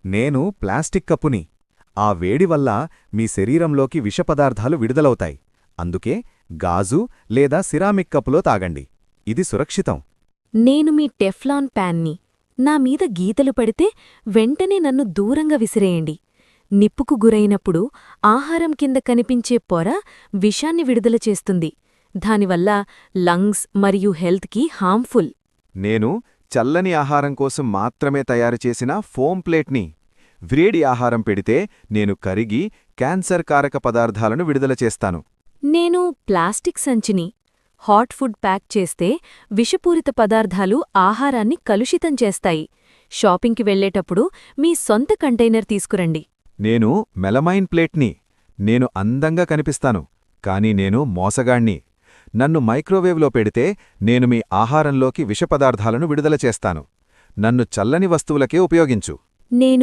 నేను ప్లాస్టిక్ కప్పుని. ఆ వేడి వల్ల మీ శరీరంలోకి విషపదార్థాలు విడుదలవుతాయి. అందుకే గాజు లేదా సిరామిక్ కప్పులో తాగండి. ఇది సురక్షితం. నేను మీ టెఫ్లాన్ ప్యాన్ని. నా మీద గీతలు పడితే వెంటనే నన్ను దూరంగా విసిరేయండి. నిప్పుకు గురైనప్పుడు ఆహారం కింద కనిపించే పొర విషాన్ని విడుదల చేస్తుంది. దానివల్ల లంగ్స్ మరియు హెల్త్కి హార్మ్ఫుల్. నేను చల్లని ఆహారం కోసం మాత్రమే తయారుచేసిన ఫోమ్ ప్లేట్ని. వ్రేడి ఆహారం పెడితే నేను కరిగి క్యాన్సర్ కారక పదార్థాలను విడుదల చేస్తాను. నేను ప్లాస్టిక్ సంచిని. హాట్ ఫుడ్ ప్యాక్ చేస్తే విషపూరిత పదార్థాలు ఆహారాన్ని కలుషితం చేస్తాయి. షాపింగ్కి వెళ్లేటప్పుడు మీ సొంత కంటైనర్ తీసుకురండి. నేను మెలమైన్ ప్లేట్ని. నేను అందంగా కనిపిస్తాను, కానీ నేను మోసగాణ్ణి. నన్ను మైక్రోవేవ్లో పెడితే నేను మీ ఆహారంలోకి విషపదార్థాలను విడుదల చేస్తాను. నన్ను చల్లని వస్తువులకే ఉపయోగించు. నేను